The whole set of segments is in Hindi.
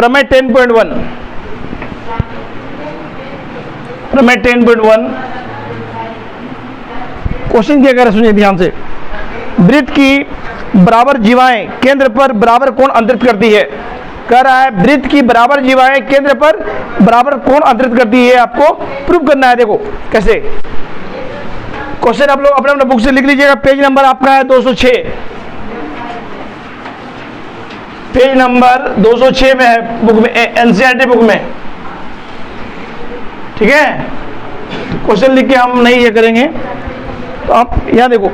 प्रमेय 10.1, प्रमेय 10.1 क्वेश्चन क्या कह रहा है, सुनिए ध्यान से। वृत्त की बराबर जीवाएं केंद्र पर बराबर कोण अंतरित करती है। कह रहा है वृत्त की बराबर जीवाएं केंद्र पर बराबर कोण अंतरित करती है, आपको प्रूव करना है। देखो कैसे, क्वेश्चन आप लोग अपने अपने बुक से लिख लीजिएगा। पेज नंबर आपका है 206, पेज नंबर 206 में है बुक में, एनसीईआरटी बुक में, ठीक है। क्वेश्चन लिख के हम नहीं ये करेंगे, तो आप यहां देखो,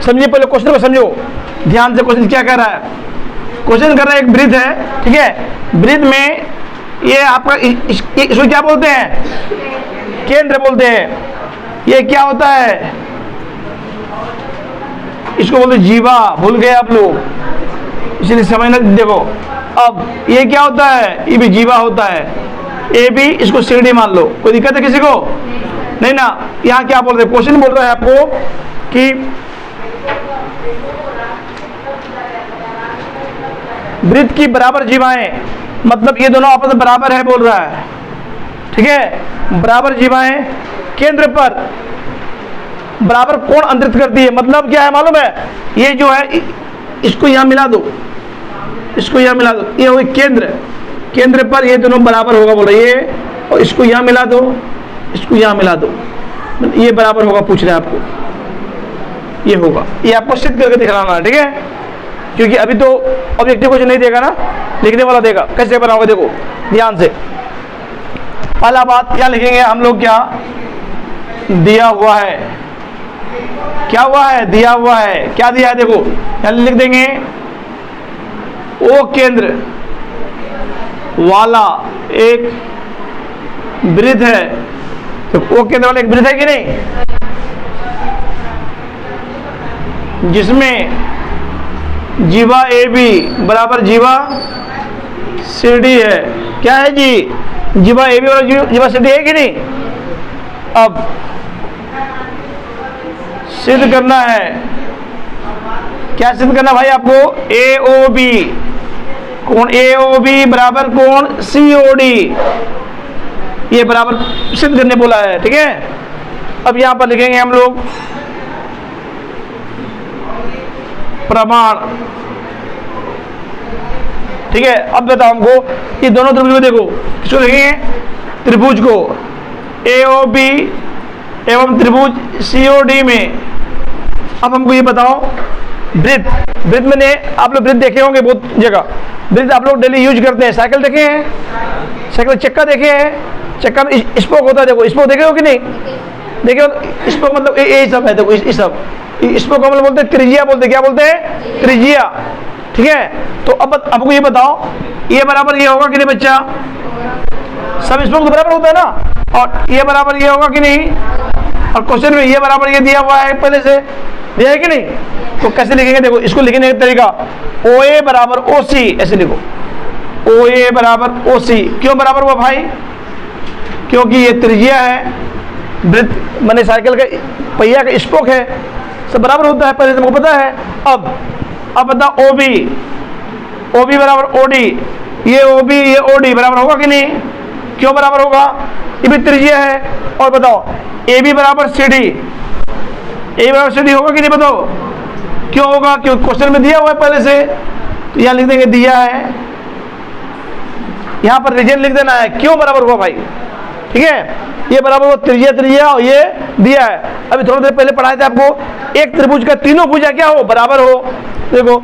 समझिए पहले क्वेश्चन को समझो ध्यान से। क्वेश्चन क्या कह रहा है, क्वेश्चन कर रहा है एक वृत्त है, ठीक है। वृत्त में ये आपका इसको क्या बोलते हैं, केंद्र बोलते हैं। ये क्या होता है, इसको बोलते जीवा, भूल गए आप लोग, इसलिए समझना। देखो अब ये क्या होता है, ये भी जीवा होता है, ये भी, इसको सीढ़ी मान लो। कोई दिक्कत है किसी को? नहीं ना। यहाँ क्या बोल रहे, क्वेश्चन बोल रहा है आपको कि वृत्त की बराबर जीवाएं, मतलब ये दोनों आपस में बराबर है बोल रहा है, ठीक है। बराबर जीवाएं केंद्र पर बराबर कोण अंतरित करती है, मतलब क्या है मालूम है, ये जो है इसको यहां मिला दो, इसको यहां मिला दो, ये हो केंद्र, केंद्र पर ये दोनों बराबर होगा बोल रहे ये, और इसको यहां मिला दो, इसको यहां मिला दो, ये बराबर होगा, पूछ रहे हैं आपको, ये होगा। ये आपको सिद्ध करके दिखाना है, ठीक है, क्योंकि अभी तो ऑब्जेक्टिव क्वेश्चन नहीं देगा ना, लिखने वाला देगा। कैसे बनाओगे देखो ध्यान से। पहला बात क्या लिखेंगे हम लोग, क्या दिया हुआ है, क्या हुआ है, दिया हुआ है, क्या दिया है देखो, यहां लिख देंगे ओ केंद्र वाला एक वृत्त है। तो ओ केंद्र वाला एक वृत्त है कि नहीं, जिसमें जीवा ए बी बराबर जीवा सी डी है। क्या है जी, जीवा ए बी बराबर जीवा सी डी है कि नहीं। अब सिद्ध करना है, क्या सिद्ध करना भाई आपको, ए ओ बी, कोण ए ओ बी बराबर कोण सी ओ डी, ये बराबर सिद्ध करने बोला है, ठीक है। अब यहां पर लिखेंगे हम लोग प्रमाण, ठीक है। अब बताओ हमको ये दोनों त्रिभुज को देखो, किसको देखेंगे, त्रिभुज को ए ओ बी एवं त्रिभुज सी ओ डी में। अब हमको ये बताओ वृत्त, वृत्त मैंने आप लोग वृत्त देखे होंगे बहुत जगह, वृत्त आप लोग डेली यूज करते हैं। साइकिल देखे हैं, साइकिल चक्का देखे हैं, चक्का में स्पोक होता है, देखो स्पोक देखे हो कि नहीं देखे हो। स्पोक मतलब ये सब है, देखो ये सब स्पोक मतलब बोलते हैं त्रिज्या, बोलते क्या बोलते हैं, त्रिज्या, ठीक है। तो अब आपको ये बताओ ये बराबर ये होगा कि नहीं बच्चा, सब स्पोक तो बराबर होता है ना, और ये बराबर ये होगा कि नहीं। और क्वेश्चन में ये बराबर ये दिया हुआ है, पहले से दिया है कि नहीं। तो कैसे लिखेंगे देखो, इसको लिखने का तरीका ओ ए बराबर ओ सी, ऐसे लिखो ओ ए बराबर ओ सी। क्यों बराबर हुआ भाई, क्योंकि ये त्रिज्या है, वृत्त माने साइकिल का पहिया का स्पोक है, सब बराबर होता है, पहले से हमको पता है। अब बताओ ओ बी बराबर ओ डी, ये ओ बी ये ओ डी बराबर होगा कि नहीं। क्यों बराबर होगा, ये भी त्रिज्या है। और बताओ ए बी बराबर सी डी, ए बराबर सी डी होगा कि नहीं बताओ। क्यों होगा, क्योंकि क्वेश्चन में दिया हुआ है पहले से, तो यहाँ लिख देंगे दिया है, यहाँ पर रीजन लिख देना है क्यों बराबर हुआ भाई, ठीक है। ये बराबर हुआ त्रिज्या और ये दिया है। अभी थोड़ी देर पहले पढ़ाए थे आपको, एक त्रिभुज का तीनों भुजा क्या हो, बराबर हो। देखो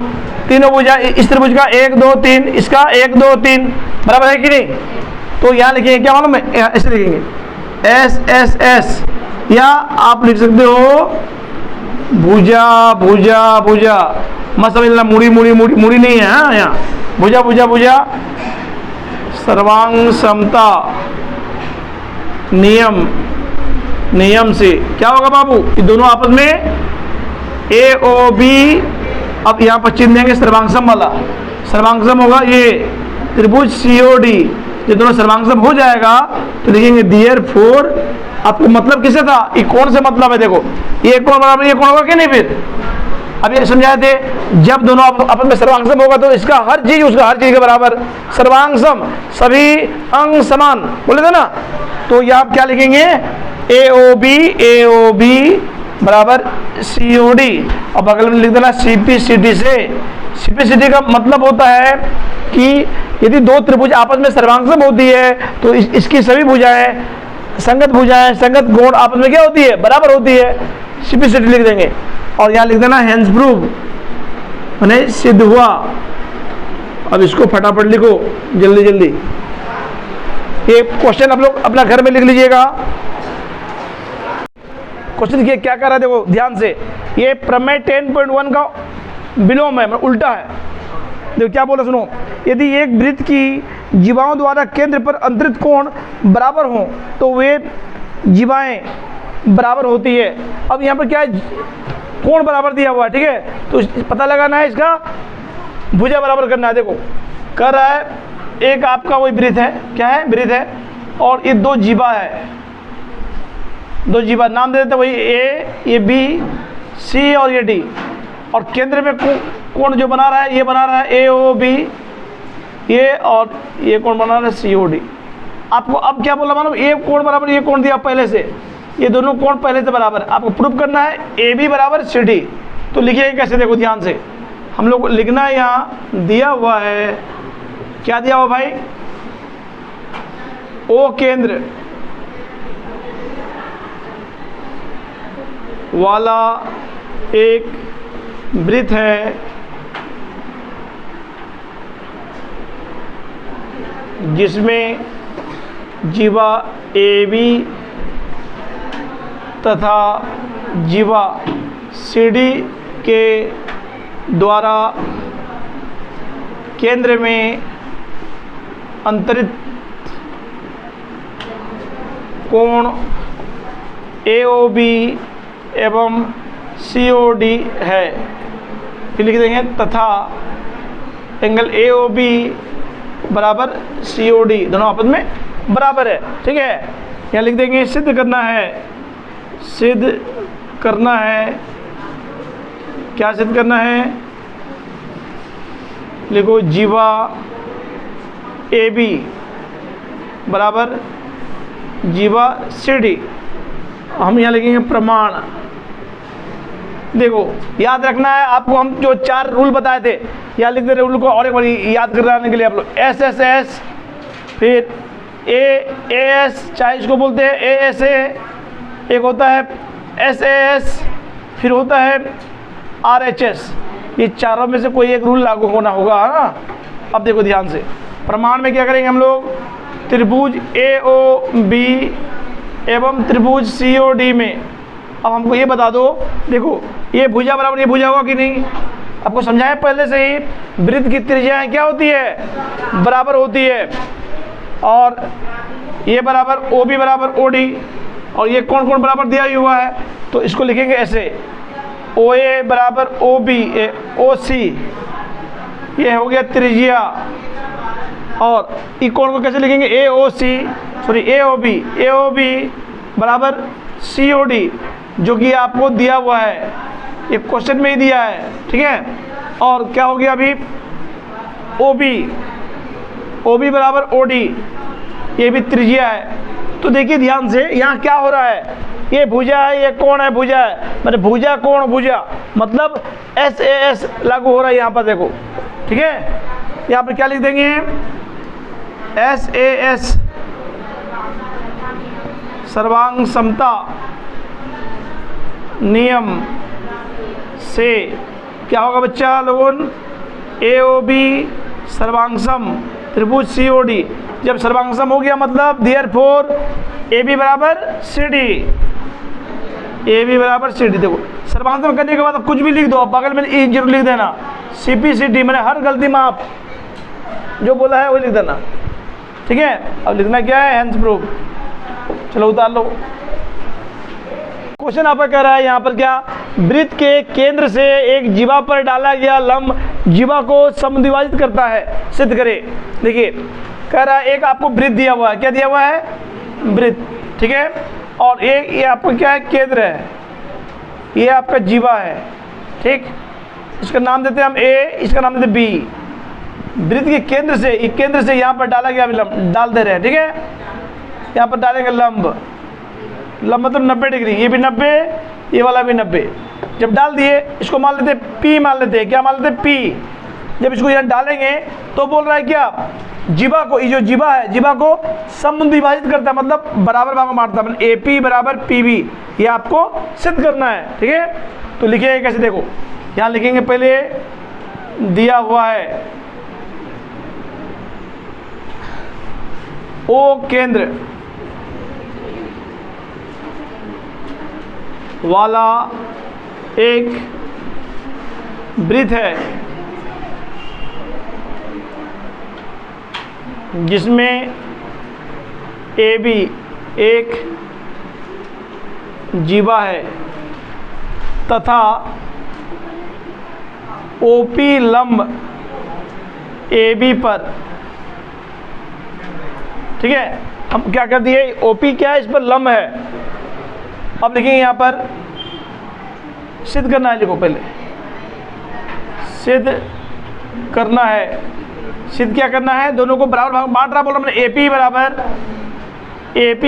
तीनों भुजा, इस त्रिभुज का 1 2 3, इसका 1 2 3 बराबर है कि नहीं। तो यहाँ लिखेंगे क्या मालूम है, ऐसे लिखेंगे एस एस एस, या आप लिख सकते हो भुजा भुजा भुजा, मत समझ लेना मुड़ी मुड़ी मुड़ी मुड़ी नहीं है, हाँ यहाँ भुजा भुजा भुजा सर्वांग समता नियम से क्या होगा बाबू, ये दोनों आपस में ए ओ बी। अब यहाँ पर चिन्ह देंगे सर्वांगसम वाला, सर्वांगसम होगा ये त्रिभुज सी ओ डी, ये दोनों सर्वांगसम हो जाएगा तो लिखेंगे देयरफॉर। आपको मतलब किसे था, ये कौन से मतलब है, देखो ये कोण बराबर ये कोण होगा कि नहीं, फिर अब ये समझाए थे, जब दोनों आपस में सर्वांग होगा तो इसका हर चीज उसका हर चीज के बराबर, सर्वांग सम, सभी अंग समान, बोले थे ना। तो ये आप क्या लिखेंगे, ए ओ बी बराबर COD, और बगल में लिख देना CPCD से। CPCD का मतलब होता है कि यदि दो त्रिभुज आपस में सर्वांग होती है तो इसकी सभी भुजाएं, संगत भुजाएं, संगत कोण आपस में क्या होती है, बराबर होती है। CPCD लिख देंगे, और यहाँ लिख देना हेंस प्रूव, माने सिद्ध हुआ। अब इसको फटाफट लिखो जल्दी जल्दी। ये क्वेश्चन आप लोग अपना घर में लिख लीजिएगा। क्वेश्चन क्या कर रहा है, देखो ध्यान से, ये प्रमेय 10.1 का विलोम है, मतलब उल्टा है। देखो क्या बोला, सुनो, यदि एक वृत्त की जीवाओं द्वारा केंद्र पर अंतरित कोण बराबर हो तो वे जीवाएं बराबर होती है। अब यहाँ पर क्या है, कोण बराबर दिया हुआ है, ठीक है, तो पता लगाना है इसका भुजा बराबर करना है। देखो कर रहा है, एक आपका वही वृत्त है, क्या है, वृत्त है, और ये दो जीवा है, दो जीवा नाम दे देते वही ए, ये बी, सी और ये डी, और केंद्र में कोण जो बना रहा है, ये बना रहा है AOB, ये और ये कोण बना रहा है COD। आपको अब क्या बोला, मालूम, ये कोण बराबर ये कोण दिया पहले से, ये दोनों कोण पहले से बराबर, आपको प्रूफ करना है AB बराबर CD। तो लिखिए कैसे, देखो ध्यान से, हम लोग लिखना है, यहाँ दिया हुआ है, क्या दिया हुआ भाई, O केंद्र वाला एक वृत्त है जिसमें जीवा AB तथा जीवा CD के द्वारा केंद्र में अंतरित कोण AOB एवं COD है। फिर लिख देंगे तथा एंगल AOB बराबर COD, दोनों आपस में बराबर है, ठीक है। यहाँ लिख देंगे सिद्ध करना है, सिद्ध करना है, क्या सिद्ध करना है, लिखो जीवा AB बराबर जीवा CD। हम यहाँ लिखेंगे प्रमाण। देखो याद रखना है आपको, हम जो 4 रूल बताए थे, यहाँ लिख दे रूल को, और एक बार याद कराने के लिए आप लोग SSS, फिर AS, चाहे इसको बोलते हैं ASA, एक होता है SAS, फिर होता है RHS। ये चारों में से कोई एक रूल लागू होना होगा ना। अब देखो ध्यान से, प्रमाण में क्या करेंगे हम लोग, त्रिभुज AOB एवं त्रिभुज COD में, अब हमको ये बता दो, देखो ये भुजा बराबर ये भुजा होगा कि नहीं, आपको समझाया पहले से ही, वृत्त की त्रिज्याएं क्या होती है, बराबर होती है, और ये बराबर OB बराबर OD, और ये कौन कौन बराबर दिया हुआ है, तो इसको लिखेंगे ऐसे, OA बराबर OB OC, ये हो गया त्रिज्या, और ई कोण को कैसे लिखेंगे, AOB बराबर COD, जो कि आपको दिया हुआ है, ये क्वेश्चन में ही दिया है, ठीक है। और क्या हो गया अभी, OB बराबर OD, ये भी त्रिज्या है। तो देखिए ध्यान से, यहाँ क्या हो रहा है, ये भुजा है, ये कोण है, भुजा है, मतलब भुजा कोण भुजा, मतलब SAS लागू हो रहा है यहाँ पर, देखो, ठीक है। यहाँ पर क्या लिख देंगे, SAS सर्वांग समता नियम से क्या होगा बच्चा लोगों, AOB सर्वांगसम त्रिभुज COD, जब सर्वांगसम हो गया मतलब देयरफॉर AB बराबर CD, AB बराबर CD। देखो सर्वांगसम करने के बाद कुछ भी लिख दो, बगल में E जरूर लिख देना, CPCD, मैंने हर गलती में आप जो बोला है वो लिख देना, ठीक है। अब लिखना क्या है, हेंस प्रूफ। चलो उतार लो। क्वेश्चन आपका कह रहा है यहाँ पर क्या, वृत्त के केंद्र से एक जीवा पर डाला गया लंब जीवा को समद्विभाजित करता है, सिद्ध करे। देखिए कह रहा है एक आपको वृत्त दिया हुआ है, क्या दिया हुआ है, वृत्त, ठीक है, और एक ये आपका क्या है, केंद्र है, ये आपका जीवा है, ठीक। इसका नाम देते हैं हम ए, इसका नाम देते हैं बी। वृत्त के केंद्र से यहाँ पर डाला गया लंब डाल दे रहे हैं, ठीक है। यहाँ पर डालेंगे लंब मतलब 90 डिग्री, ये भी 90, ये वाला भी 90। जब डाल दिए इसको मान लेते हैं पी, मान लेते हैं क्या, मान लेते हैं पी। जब इसको यहाँ डालेंगे तो बोल रहा है क्या, जीवा को, ये जो जीवा है जीवा को समद्विभाजित विभाजित करता है, मतलब बराबर भागों में बांटता है, मतलब ए पी बराबर पी बी, ये आपको सिद्ध करना है, ठीक है। तो लिखिए कैसे, देखो यहाँ लिखेंगे, पहले दिया हुआ है ओ केंद्र वाला एक वृत्त है जिसमें ए बी एक जीवा है तथा ओपी लंब ए बी पर, ठीक है। हम क्या कर दिए, ओपी क्या है, इस पर लंब है। अब लिखेंगे यहाँ पर सिद्ध करना है, लिखो पहले सिद्ध करना है। सिद्ध क्या करना है, दोनों को बराबर भाग बांट रहा, बोल रहा मैंने ए पी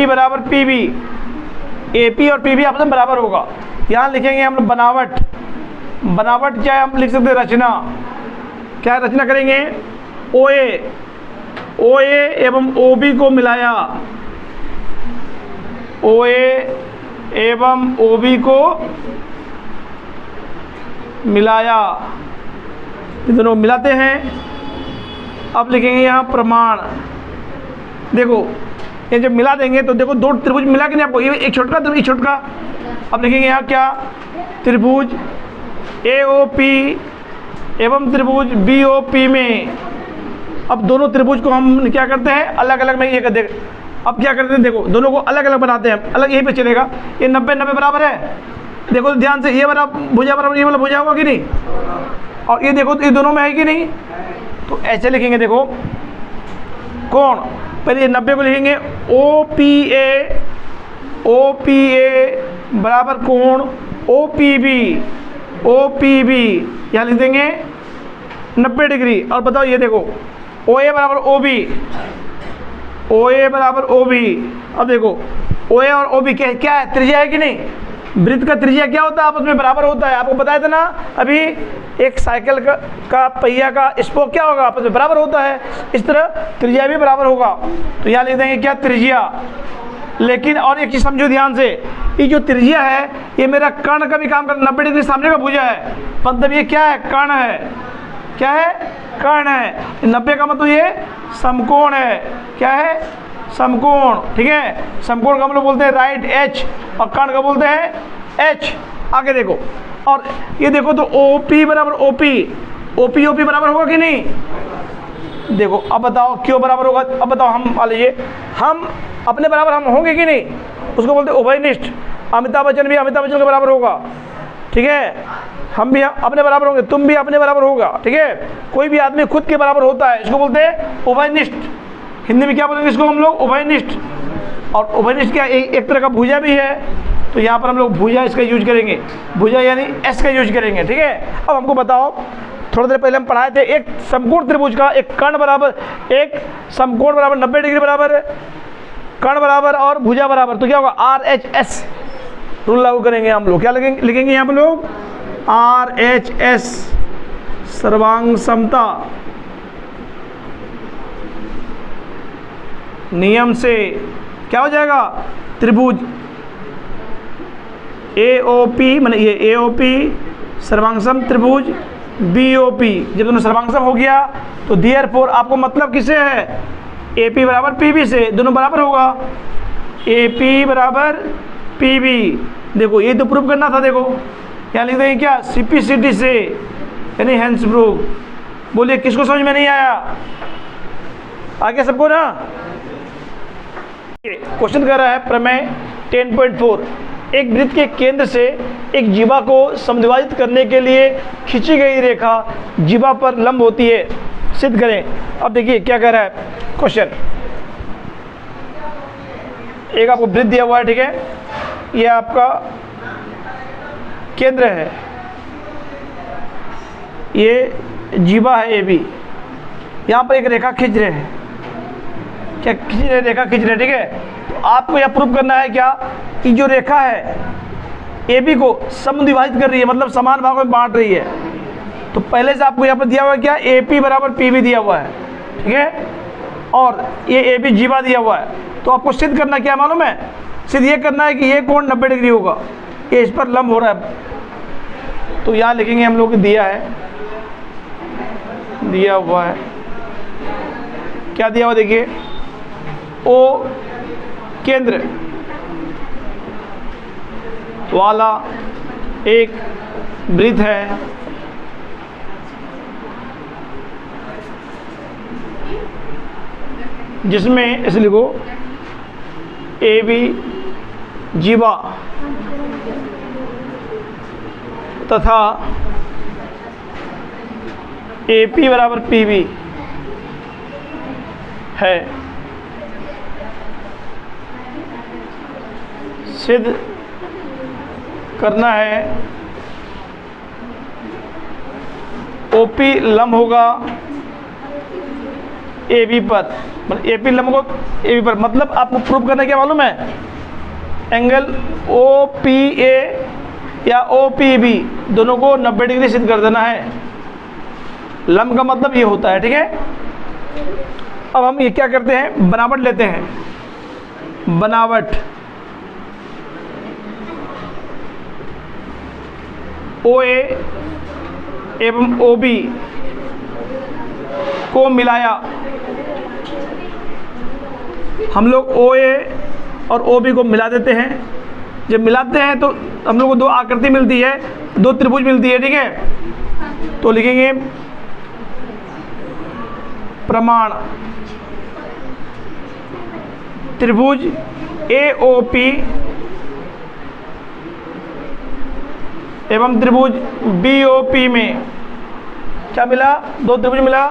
बराबर पी बी, ए पी और पी बी आपस में बराबर होगा। यहाँ लिखेंगे हम बनावट, बनावट क्या है, हम लिख सकते हैं रचना। क्या रचना करेंगे, ओ ए एवं ओ बी को मिलाया, ओ ए एवं ओ बी को मिलाया, ये दोनों मिलाते हैं। अब लिखेंगे यहाँ प्रमाण। देखो ये जब मिला देंगे तो देखो दो त्रिभुज मिला कि नहीं आपको, ये एक छोटका त्रिभुज छोटका। अब लिखेंगे यहाँ क्या, त्रिभुज ए ओ पी एवं त्रिभुज बी ओ पी में। अब दोनों त्रिभुज को हम क्या करते हैं, अलग अलग में ये कर देंगे। अब क्या करते हैं, देखो दोनों को अलग अलग बनाते हैं, अलग यहीं पे चलेगा। ये 90 बराबर है, देखो तो ध्यान से, ये वाला भुजा बराबर ये वाला भुजा होगा कि नहीं, और ये देखो तो ये दोनों में है कि नहीं। तो ऐसे लिखेंगे, देखो कोण, पहले ये 90 को लिखेंगे ओ पी ए बराबर कोण ओ पी बी, यहाँ लिख देंगे 90 डिग्री। और बताओ ये देखो ओ ए बराबर ओ बी। अब देखो ओ ए और ओ बी क्या है, त्रिज्या है कि नहीं। वृत्त का त्रिज्या क्या होता है, आपस में बराबर होता है। आपको बताया था ना अभी, एक साइकिल का पहिया का स्पोक क्या होगा, आपस में बराबर होता है। इस तरह त्रिज्या भी बराबर होगा। तो यहाँ लिख देंगे क्या, त्रिज्या। लेकिन और एक चीज़ समझो ध्यान से, ये जो त्रिज्या है ये मेरा कर्ण का भी काम करता है। 90 डिग्री सामने का भुजा है, मतलब ये क्या है, कर्ण है। क्या है, कर्ण है। 90 का मतलब ये समकोण है। क्या है, समकोण, ठीक है। समकोण का हम लोग बोलते हैं राइट एच, और कर्ण का बोलते हैं एच। आगे देखो, और ये देखो तो ओ पी बराबर ओ पी बराबर होगा कि नहीं। देखो अब बताओ क्यों बराबर होगा। अब बताओ, हम मान लीजिए हम अपने बराबर हम होंगे कि नहीं, उसको बोलते हैं उभयनिष्ठ। अमिताभ बच्चन भी अमिताभ बच्चन के बराबर होगा, ठीक है। हम भी अपने बराबर होंगे, तुम भी अपने बराबर होगा, ठीक है। कोई भी आदमी खुद के बराबर होता है, इसको बोलते हैं उभयनिष्ठ। हिंदी में क्या बोलेंगे इसको हम लोग, उभयनिष्ठ। और उभयनिष्ठ क्या एक तरह का भुजा भी है, तो यहाँ पर हम लोग भुजा इसका यूज करेंगे, भुजा यानी एस का यूज करेंगे, ठीक है। अब हमको बताओ, थोड़ी देर पहले हम पढ़ाए थे, एक समकोण त्रिभुज का एक कर्ण बराबर, एक समकोण बराबर 90 डिग्री बराबर, कर्ण बराबर और भुजा बराबर, तो क्या होगा, RHS रूल लागू करेंगे हम लोग। क्या लिखेंगे यहाँ पर लोग, RHS सर्वांग समता नियम से क्या हो जाएगा, त्रिभुज AOP, माने ये AOP सर्वांगसम त्रिभुज BOP, जब दोनों सर्वांगसम हो गया तो देयरफॉर आपको मतलब किससे है, AP बराबर PB से, दोनों बराबर होगा, AP बराबर PB। देखो ये तो प्रूफ करना था। देखो यहाँ लिख देंगे क्या, CPCD से, यानी हेंस प्रूफ। बोलिए किसको समझ में नहीं आया, आगे सबको ना। क्वेश्चन कर रहा है प्रमेय 10.4, एक वृत्त के केंद्र से एक जीवा को समद्विभाजित करने के लिए खींची गई रेखा जीवा पर लंब होती है, सिद्ध करें। अब देखिए क्या कह रहा है क्वेश्चन। एक आपको वृत्त दिया हुआ है, ठीक है, ये आपका केंद्र है, ये जीवा है, ए बी, यहाँ पर एक रेखा खींच रहे हैं, क्या खींच रहे, रेखा खींच रहे, ठीक है। तो आपको यह प्रूव करना है क्या कि जो रेखा है ए बी को समद्विभाजित कर रही है, मतलब समान भागों में बांट रही है। तो पहले से आपको यहाँ पर दिया हुआ है क्या, ए पी बराबर पी बी दिया हुआ है, ठीक है, और ये ए बी जीवा दिया हुआ है। तो आपको सिद्ध करना क्या मालूम है, सिद्ध ये करना है कि ये कोण 90 डिग्री होगा, ये इस पर लंब हो रहा है। तो यहाँ लिखेंगे हम लोग दिया है, दिया हुआ है, क्या दिया हुआ देखिए, ओ केंद्र वाला एक वृत्त है जिसमें इसे लिखो ए बी जीवा तथा ए पी बराबर पी बी है। सिद्ध करना है OP लंब होगा AB पर, मतलब AP लंब होगा AB पर, मतलब आपको प्रूव करना क्या मालूम है, एंगल OPA या OPB दोनों को 90 डिग्री सिद्ध कर देना है। लंब का मतलब ये होता है, ठीक है। अब हम ये क्या करते हैं, बनावट लेते हैं, बनावट OA एवं OB को मिलाया, हम लोग OA और OB को मिला देते हैं। जब मिलाते हैं तो हम लोग को दो आकृति मिलती है, दो त्रिभुज मिलती है, ठीक है। तो लिखेंगे प्रमाण त्रिभुज AOP एवं त्रिभुज BOP में क्या मिला, दो त्रिभुज मिला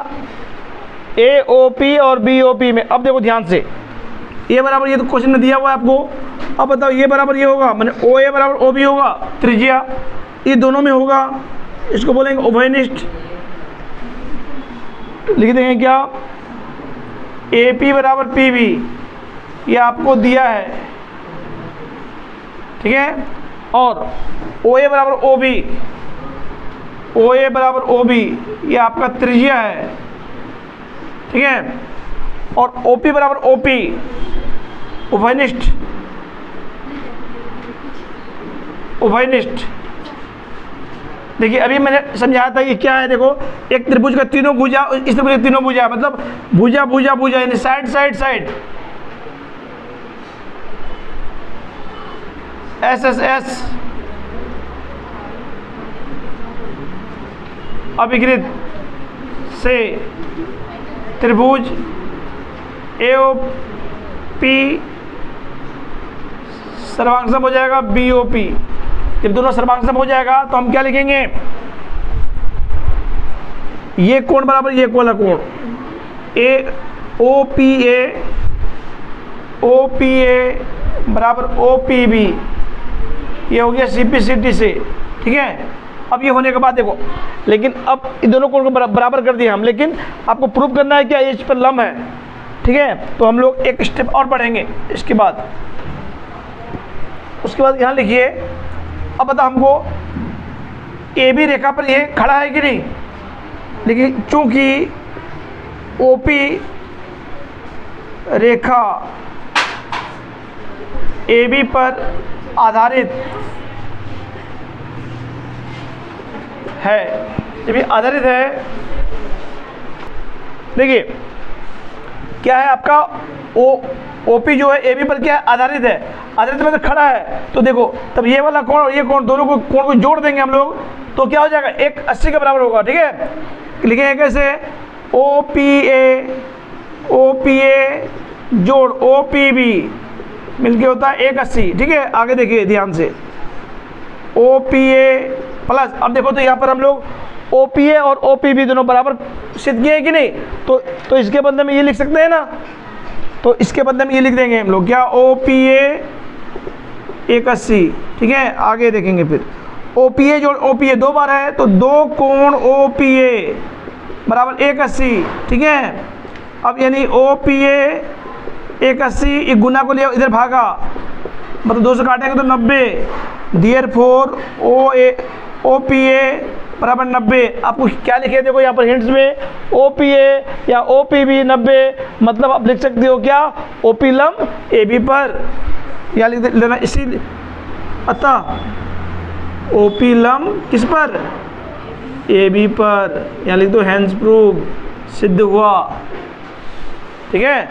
AOP और BOP में। अब देखो ध्यान से, ये बराबर, ये तो क्वेश्चन में दिया हुआ है आपको, अब बताओ ये बराबर ये होगा, माने OA बराबर OB होगा, त्रिज्या ये दोनों में होगा, इसको बोलेंगे उभयनिष्ठ। लिख देंगे क्या, AP बराबर PB, ये आपको दिया है, ठीक है, और OA बराबर OB, OA बराबर OB ये आपका त्रिज्या है, ठीक है, और OP बराबर OP उभयनिष्ठ, उभयनिष्ठ। देखिए अभी मैंने समझाया था कि क्या है, देखो एक त्रिभुज का तीनों भुजा, इस त्रिभुज के तीनों भुजा, मतलब भुजा भुजा भुजा यानी साइड साइड साइड, SSS अभिकृत से त्रिभुज AOP सर्वांगसम हो जाएगा BOP। जब दोनों सर्वांगसम हो जाएगा तो हम क्या लिखेंगे, ये कोण बराबर ये वाला कोण OPA बराबर OPB, ये हो गया CPCT से, ठीक है। अब ये होने के बाद देखो, लेकिन अब इन दोनों कोण को बराबर कर दिया हम, लेकिन आपको प्रूव करना है क्या ये इस पर लंब है, ठीक है। तो हम लोग एक स्टेप और बढ़ेंगे इसके बाद, उसके बाद यहाँ लिखिए, अब बता हमको AB रेखा पर ये खड़ा है कि नहीं, लेकिन चूंकि OP रेखा AB पर आधारित है, जब ये आधारित है, देखिए क्या है आपका OP जो है AB पर क्या है, आधारित है, आधारित में तो खड़ा है। तो देखो तब ये वाला कोण और ये कोण, दोनों को कोण को जोड़ देंगे हम लोग, तो क्या हो जाएगा, 180 के बराबर होगा, ठीक है। लिखेंगे कैसे, OPA जोड़ OPB मिलके होता है 180, ठीक है। आगे देखिए ध्यान से, OPA प्लस, अब देखो तो यहाँ पर हम लोग OPA और OPB दोनों बराबर सिद्ध किए कि नहीं, तो इसके बदले में ये लिख सकते हैं ना, तो इसके बदले में ये लिख देंगे हम लोग क्या, OPA 180, ठीक है। आगे देखेंगे फिर OPA जो OPA 2 बार है तो 2 कोण OPA बराबर 180, ठीक है। अब यानी OPA 180, एक गुना को लिया इधर भागा, मतलब 2 से काटेंगे तो 90, देयरफॉर OPA बराबर 90। आपको क्या लिखे देखो यहाँ पर हिंट्स में, OPA या OPB 90, मतलब आप लिख सकते हो क्या, OP लंब AB पर, या लिख लेना इसी, अतः OP लंब किस पर, AB पर, या लिख दो हैंस प्रूव, सिद्ध हुआ, ठीक है।